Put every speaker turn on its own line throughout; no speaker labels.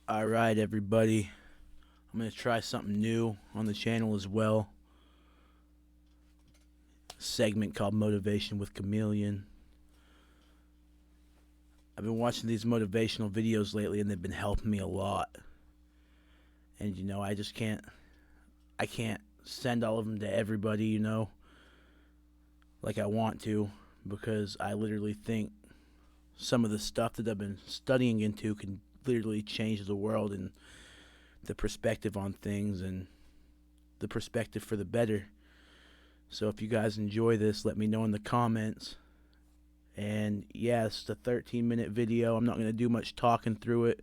Alright, everybody. I'm going to try something new on the channel as well. A segment called Motivation with CaMillioN. I've been watching these motivational videos lately and they've been helping me a lot. And I just can't send all of them to everybody, like I want to, because I literally think some of the stuff that I've been studying into can literally change the world and the perspective on things and the perspective for the better. So if you guys enjoy this, let me know in the comments. And yeah, it's a 13-minute video. I'm not going to do much talking through it,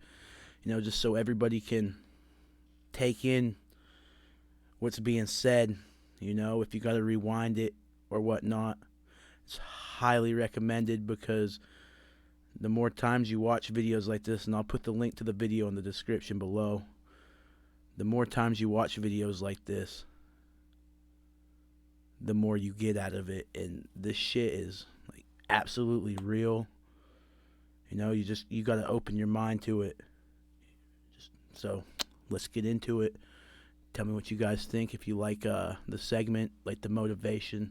just so everybody can take in what's being said. If you got to rewind it or whatnot, it's highly recommended, because the more times you watch videos like this, and I'll put the link to the video in the description below, the more times you watch videos like this, the more you get out of it. And this shit is like absolutely real. You got to open your mind to it. So let's get into it. Tell me what you guys think. If you like the segment, like the motivational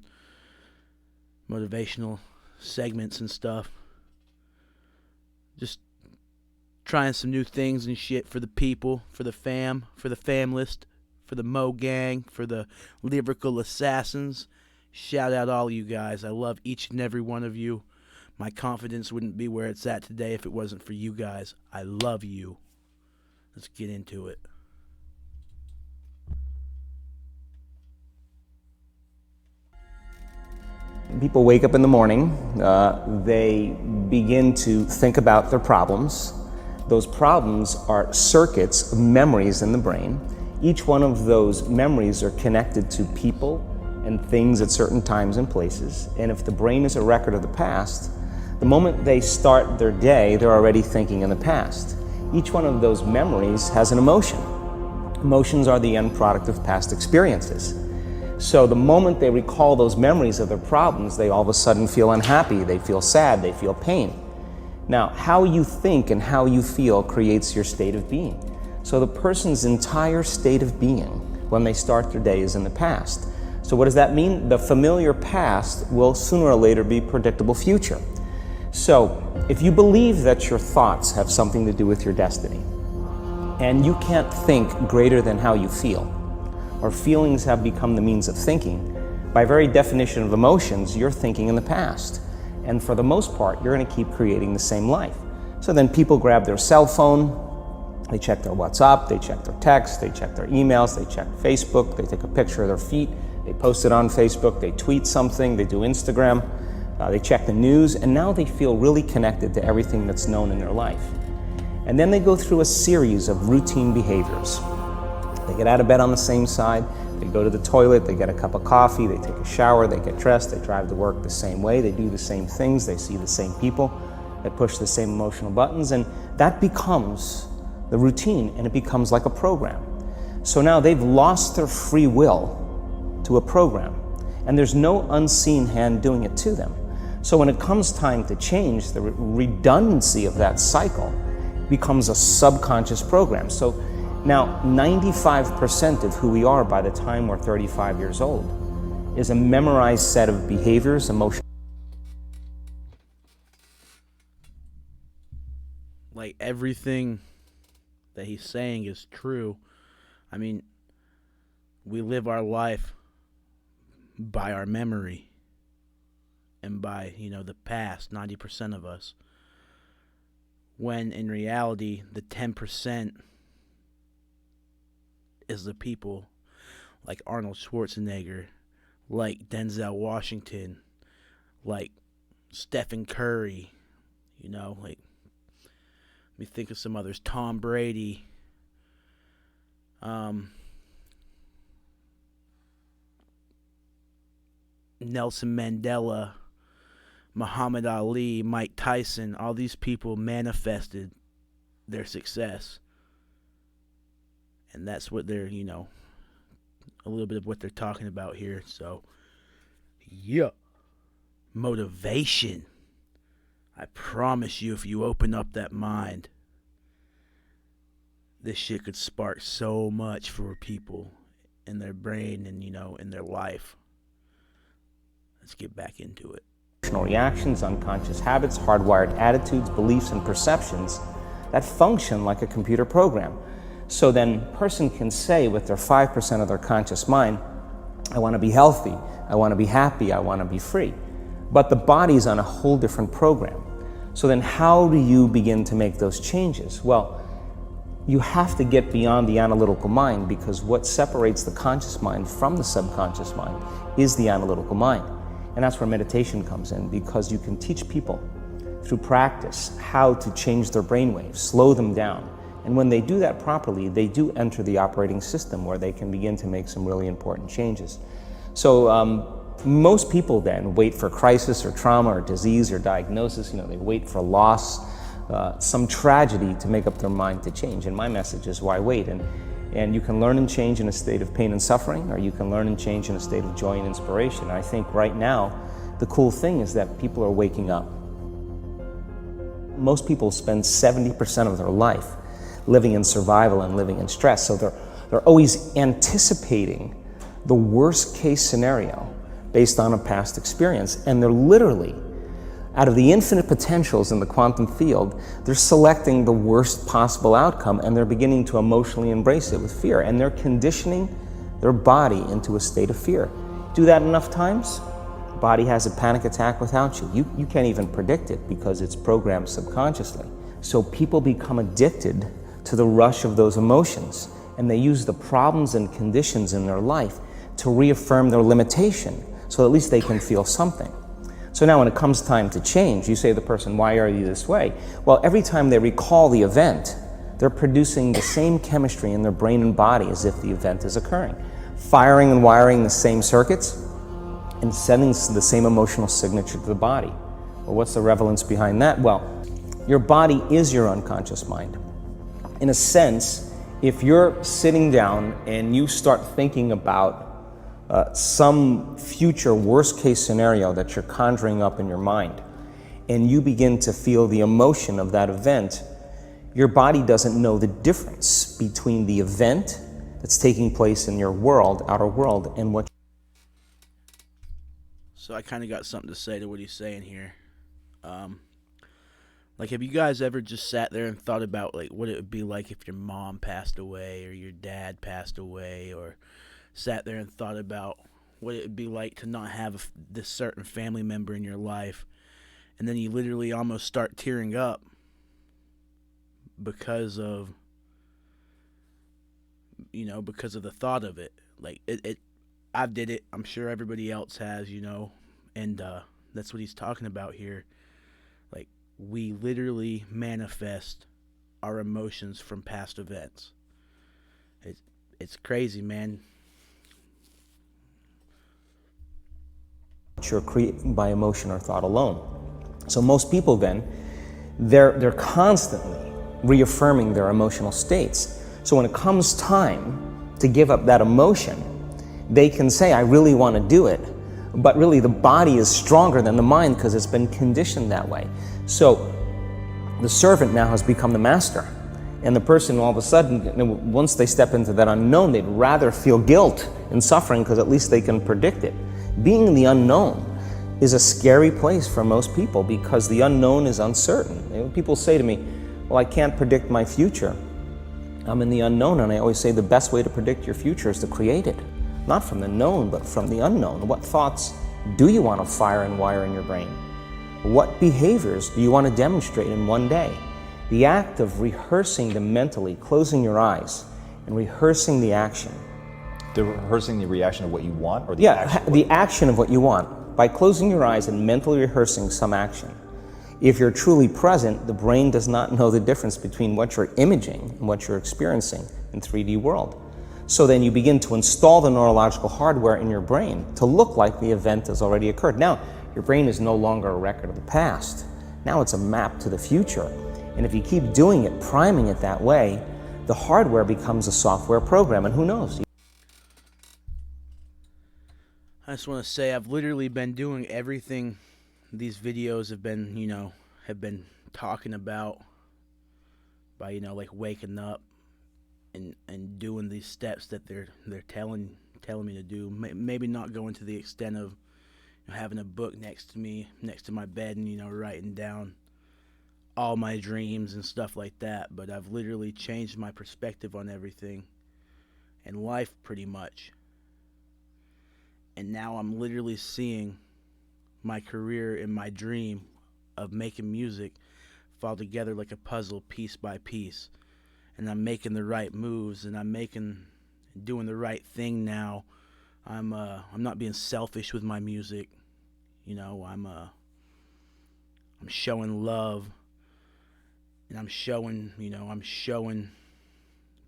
segments and stuff. Just trying some new things and shit for the people, for the fam, for the famlist, for the Mo gang, for the lyrical assassins. Shout out all you guys. I love each and every one of you. My confidence wouldn't be where it's at today if it wasn't for you guys. I love you. Let's get into it.
People wake up in the morning, they begin to think about their problems. Those problems are circuits of memories in the brain. Each one of those memories are connected to people and things at certain times and places. And if the brain is a record of the past, the moment they start their day, they're already thinking in the past. Each one of those memories has an emotion. Emotions are the end product of past experiences. So the moment they recall those memories of their problems, they all of a sudden feel unhappy, they feel sad, they feel pain. Now, how you think and how you feel creates your state of being. So the person's entire state of being when they start their day is in the past. So what does that mean? The familiar past will sooner or later be predictable future. So if you believe that your thoughts have something to do with your destiny, and you can't think greater than how you feel, or feelings have become the means of thinking, by very definition of emotions, you're thinking in the past. And for the most part, you're going to keep creating the same life. So then people grab their cell phone, they check their WhatsApp, they check their text, they check their emails, they check Facebook, they take a picture of their feet, they post it on Facebook, they tweet something, they do Instagram, they check the news, and now they feel really connected to everything that's known in their life. And then they go through a series of routine behaviors. They get out of bed on the same side, they go to the toilet, they get a cup of coffee, they take a shower, they get dressed, they drive to work the same way, they do the same things, they see the same people, they push the same emotional buttons, and that becomes the routine, and it becomes like a program. So now they've lost their free will to a program, and there's no unseen hand doing it to them. So when it comes time to change, the redundancy of that cycle becomes a subconscious program. So now, 95% of who we are by the time we're 35 years old is a memorized set of behaviors, emotions.
Like, everything that he's saying is true. I mean, we live our life by our memory and by, the past, 90% of us. When in reality, the 10% is the people like Arnold Schwarzenegger, like Denzel Washington, like Stephen Curry, like, let me think of some others, Tom Brady, Nelson Mandela, Muhammad Ali, Mike Tyson. All these people manifested their success. And that's what they're, a little bit of what they're talking about here. So, yeah. Motivation. I promise you, if you open up that mind, this shit could spark so much for people in their brain and, in their life. Let's get back into it.
Reactions, unconscious habits, hardwired attitudes, beliefs, and perceptions that function like a computer program. So then a person can say with their 5% of their conscious mind, I want to be healthy, I want to be happy, I want to be free. But the body's on a whole different program. So then how do you begin to make those changes? Well, you have to get beyond the analytical mind, because what separates the conscious mind from the subconscious mind is the analytical mind. And that's where meditation comes in, because you can teach people through practice how to change their brainwaves, slow them down. And when they do that properly, they do enter the operating system where they can begin to make some really important changes. So most people then wait for crisis or trauma or disease or diagnosis. They wait for loss, some tragedy to make up their mind to change. And my message is, why wait? And you can learn and change in a state of pain and suffering, or you can learn and change in a state of joy and inspiration. And I think right now, the cool thing is that people are waking up. Most people spend 70% of their life living in survival and living in stress. So they're always anticipating the worst case scenario based on a past experience. And they're literally, out of the infinite potentials in the quantum field, they're selecting the worst possible outcome, and they're beginning to emotionally embrace it with fear. And they're conditioning their body into a state of fear. Do that enough times, the body has a panic attack without you. You can't even predict it because it's programmed subconsciously. So people become addicted to the rush of those emotions, and they use the problems and conditions in their life to reaffirm their limitation, so at least they can feel something. So now when it comes time to change, you say to the person, why are you this way? Well, every time they recall the event, they're producing the same chemistry in their brain and body as if the event is occurring, firing and wiring the same circuits and sending the same emotional signature to the body. Well, what's the relevance behind that? Well, your body is your unconscious mind. In a sense, if you're sitting down and you start thinking about some future worst case scenario that you're conjuring up in your mind, and you begin to feel the emotion of that event, your body doesn't know the difference between the event that's taking place in your world, outer world, and what.
So I kind of got something to say to what he's saying here. Like, have you guys ever just sat there and thought about, like, what it would be like if your mom passed away or your dad passed away, or sat there and thought about what it would be like to not have this certain family member in your life, and then you literally almost start tearing up because of the thought of it. Like, I did it. I'm sure everybody else has, and that's what he's talking about here. Like, we literally manifest our emotions from past events. It's crazy, man.
You're created by emotion or thought alone. So most people then, they're constantly reaffirming their emotional states. So when it comes time to give up that emotion, they can say, I really want to do it, but really the body is stronger than the mind because it's been conditioned that way. So the servant now has become the master, and the person all of a sudden, once they step into that unknown, they'd rather feel guilt and suffering because at least they can predict it. Being in the unknown is a scary place for most people because the unknown is uncertain. People say to me, well, I can't predict my future. I'm in the unknown, and I always say the best way to predict your future is to create it. Not from the known, but from the unknown. What thoughts do you want to fire and wire in your brain? What behaviors do you want to demonstrate in one day? The act of rehearsing them mentally, closing your eyes, and rehearsing the action.
The rehearsing the reaction of what you want, or the
Yeah,
action?
the action of what you want. By closing your eyes and mentally rehearsing some action. If you're truly present, the brain does not know the difference between what you're imaging and what you're experiencing in 3D world. So then you begin to install the neurological hardware in your brain to look like the event has already occurred. Now, your brain is no longer a record of the past. Now it's a map to the future. And if you keep doing it, priming it that way, the hardware becomes a software program, and who knows?
I just want to say I've literally been doing everything these videos have been talking about by, like waking up and doing these steps that they're telling me to do. Maybe not going to the extent of having a book next to me, next to my bed, and writing down all my dreams and stuff like that. But I've literally changed my perspective on everything and life pretty much. And now I'm literally seeing my career and my dream of making music fall together like a puzzle, piece by piece. And I'm making the right moves, and I'm doing the right thing now. I'm not being selfish with my music. I'm showing love, and I'm showing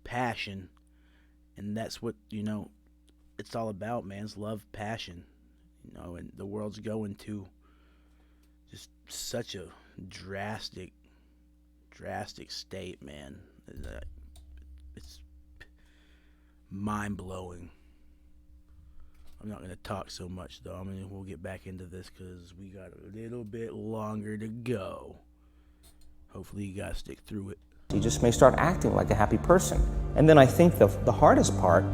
passion, and that's what it's all about, man. It's love, passion, and the world's going to just such a drastic state, man. It's mind-blowing. I'm not going to talk so much, though. We'll get back into this because we got a little bit longer to go. Hopefully you guys stick through it.
You just may start acting like a happy person. And then I think the hardest part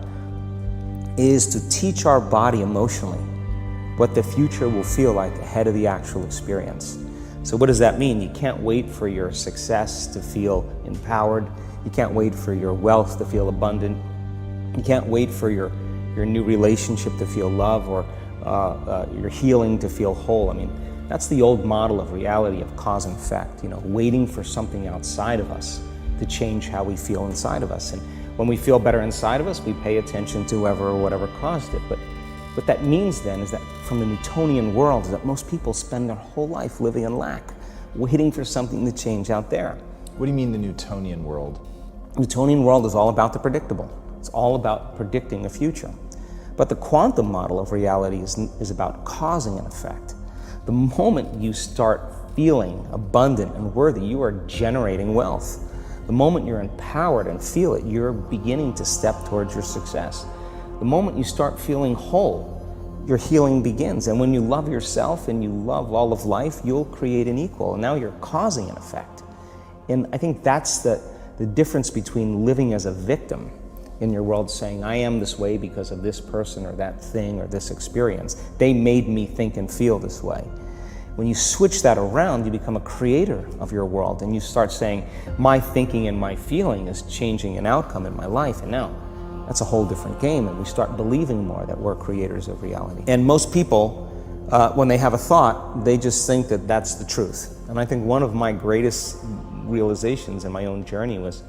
is to teach our body emotionally what the future will feel like ahead of the actual experience. So what does that mean? You can't wait for your success to feel empowered. You can't wait for your wealth to feel abundant. You can't wait for your new relationship to feel love, or your healing to feel whole. That's the old model of reality, of cause and effect, waiting for something outside of us to change how we feel inside of us. And when we feel better inside of us, we pay attention to whoever or whatever caused it. But what that means then is that from the Newtonian world is that most people spend their whole life living in lack, waiting for something to change out there.
What do you mean the Newtonian world?
Newtonian world is all about the predictable. It's all about predicting the future. But the quantum model of reality is about causing an effect. The moment you start feeling abundant and worthy, you are generating wealth. The moment you're empowered and feel it, you're beginning to step towards your success. The moment you start feeling whole, your healing begins. And when you love yourself and you love all of life, you'll create an equal. And now you're causing an effect. And I think that's the difference between living as a victim in your world, saying, I am this way because of this person or that thing or this experience. They made me think and feel this way. When you switch that around, you become a creator of your world, and you start saying, my thinking and my feeling is changing an outcome in my life. And now that's a whole different game, and we start believing more that we're creators of reality. And most people, when they have a thought, they just think that that's the truth. And I think one of my greatest realizations in my own journey was,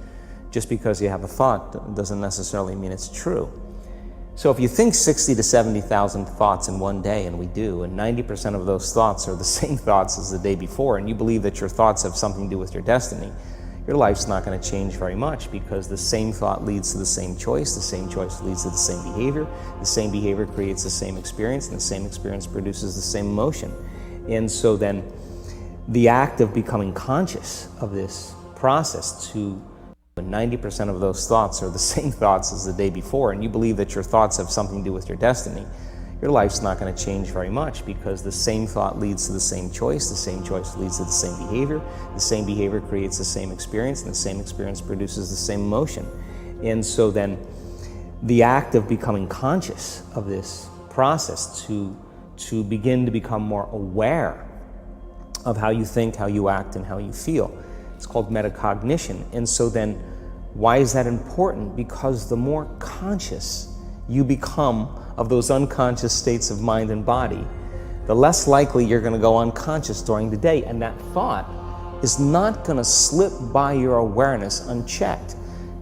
just because you have a thought doesn't necessarily mean it's true. So if you think 60 to 70,000 thoughts in one day, and we do, and 90% of those thoughts are the same thoughts as the day before, and you believe that your thoughts have something to do with your destiny, your life's not going to change very much, because the same thought leads to the same choice leads to the same behavior creates the same experience, and the same experience produces the same emotion. And so then the act of becoming conscious of this process, to 90% of those thoughts are the same thoughts as the day before, and you believe that your thoughts have something to do with your destiny, your life's not going to change very much, because the same thought leads to the same choice leads to the same behavior creates the same experience, and the same experience produces the same emotion. And so then the act of becoming conscious of this process, to begin to become more aware of how you think, how you act, and how you feel, it's called metacognition. And so then, why is that important? Because the more conscious you become of those unconscious states of mind and body, the less likely you're going to go unconscious during the day. And that thought is not going to slip by your awareness unchecked,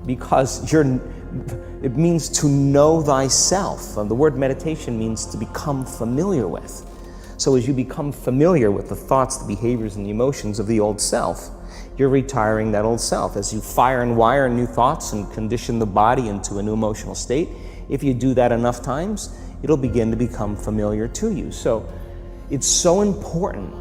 because it means to know thyself. The word meditation means to become familiar with. So as you become familiar with the thoughts, the behaviors, and the emotions of the old self, you're retiring that old self. As you fire and wire new thoughts and condition the body into a new emotional state, if you do that enough times, it'll begin to become familiar to you. So it's so important,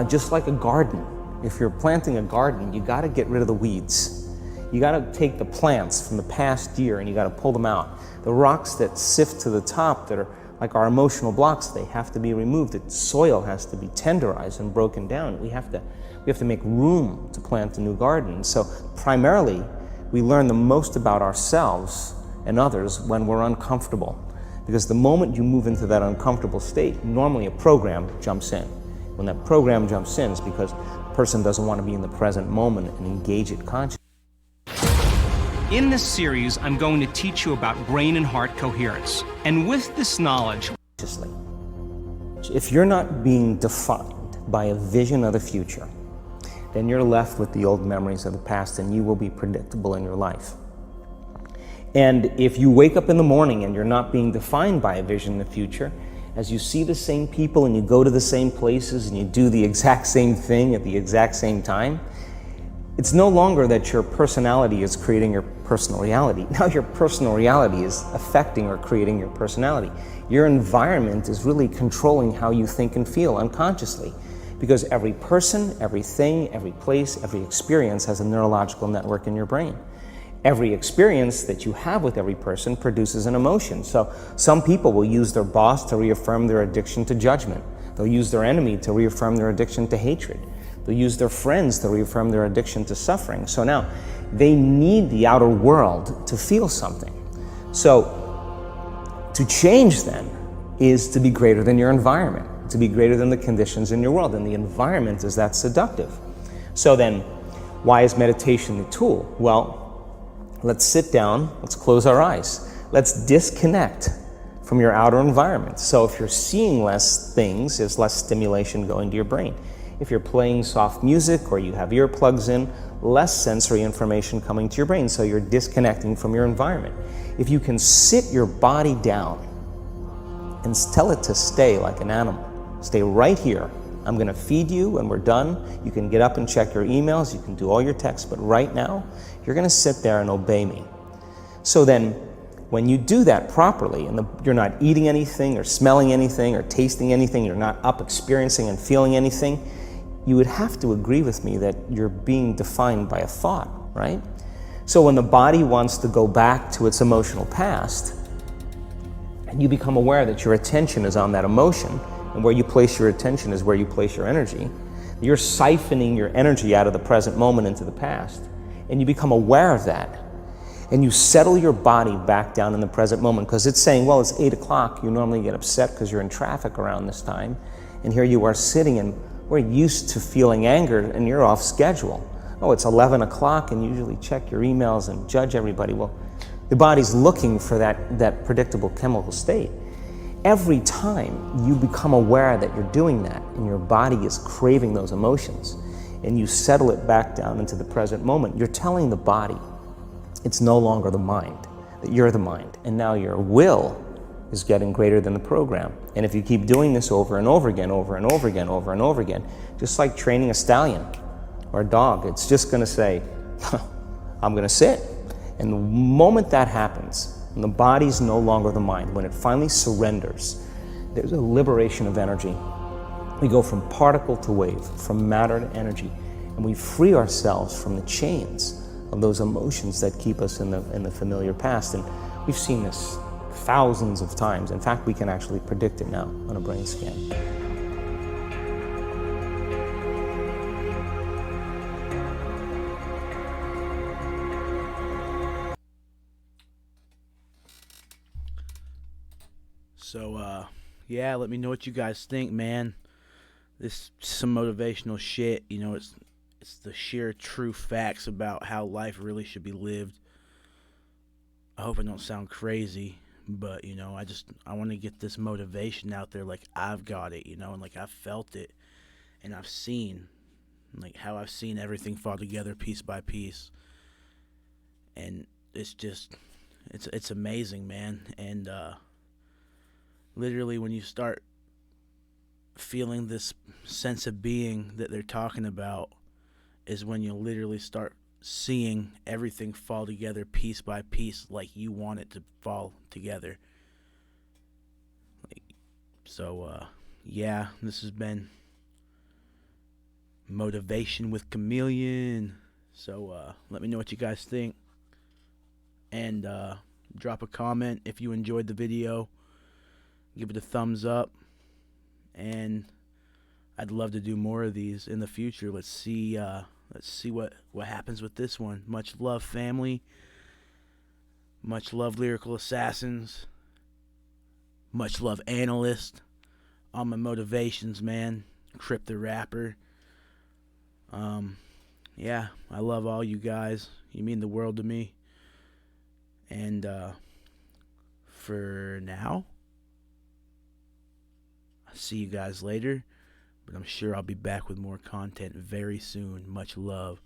just like a garden. If you're planting a garden, you got to get rid of the weeds. You got to take the plants from the past year and you got to pull them out. The rocks that sift to the top, that are like our emotional blocks, they have to be removed. The soil has to be tenderized and broken down. We have to make room to plant a new garden. So primarily, we learn the most about ourselves and others when we're uncomfortable. Because the moment you move into that uncomfortable state, normally a program jumps in. When that program jumps in, it's because the person doesn't want to be in the present moment and engage it consciously.
In this series, I'm going to teach you about brain and heart coherence. And with this knowledge,
if you're not being defined by a vision of the future, then you're left with the old memories of the past and you will be predictable in your life. And if you wake up in the morning and you're not being defined by a vision in the future, as you see the same people and you go to the same places and you do the exact same thing at the exact same time, it's no longer that your personality is creating your personal reality. Now your personal reality is affecting or creating your personality. Your environment is really controlling how you think and feel unconsciously. Because every person, everything, every place, every experience has a neurological network in your brain. Every experience that you have with every person produces an emotion. So some people will use their boss to reaffirm their addiction to judgment. They'll use their enemy to reaffirm their addiction to hatred. They'll use their friends to reaffirm their addiction to suffering. So now, they need the outer world to feel something. So, to change then is to be greater than your environment, to be greater than the conditions in your world, and the environment is that seductive. So then, why is meditation the tool? Well, let's sit down, let's close our eyes. Let's disconnect from your outer environment. So if you're seeing less things, there's less stimulation going to your brain. If you're playing soft music or you have earplugs in, less sensory information coming to your brain, so you're disconnecting from your environment. If you can sit your body down and tell it to stay like an animal, stay right here. I'm going to feed you when we're done. You can get up and check your emails, you can do all your texts, but right now, you're going to sit there and obey me. So then, when you do that properly, and you're not eating anything or smelling anything or tasting anything, you're not up experiencing and feeling anything, you would have to agree with me that you're being defined by a thought, right? So when the body wants to go back to its emotional past, and you become aware that your attention is on that emotion, and where you place your attention is where you place your energy, you're siphoning your energy out of the present moment into the past, and you become aware of that, and you settle your body back down in the present moment, because it's saying, well, it's 8 o'clock, you normally get upset because you're in traffic around this time, and here you are sitting, and we're used to feeling anger, and you're off schedule. Oh, it's 11 o'clock, and you usually check your emails and judge everybody. Well, the body's looking for that predictable chemical state. Every time you become aware that you're doing that, and your body is craving those emotions, and you settle it back down into the present moment, you're telling the body it's no longer the mind, that you're the mind, and now your will is getting greater than the program. And if you keep doing this over and over again, over and over again, over and over again, just like training a stallion or a dog, it's just going to say, I'm going to sit. And the moment that happens, and the body's no longer the mind, when it finally surrenders, there's a liberation of energy. We go from particle to wave, from matter to energy, and we free ourselves from the chains of those emotions that keep us in the familiar past. And we've seen this thousands of times. In fact, we can actually predict it now on a brain scan.
So, yeah, let me know what you guys think, man. This is some motivational shit. You know, it's the sheer true facts about how life really should be lived. I hope I don't sound crazy, but, you know, I want to get this motivation out there like I've got it, you know, and like I've felt it, and I've seen, like how I've seen everything fall together piece by piece. And it's just, it's amazing, man. And, literally when you start feeling this sense of being that they're talking about is when you'll literally start seeing everything fall together piece by piece like you want it to fall together. Yeah, this has been Motivation with CaMillioN. So let me know what you guys think, and drop a comment if you enjoyed the video. Give it a thumbs up, and I'd love to do more of these in the future. Let's see let's see what happens with this one. Much love, family. Much love, Lyrical Assassins. Much love, Analyst. All my motivations, man. Crip the Rapper. Yeah, I love all you guys. You mean the world to me. And for now, I'll see you guys later. But I'm sure I'll be back with more content very soon. Much love.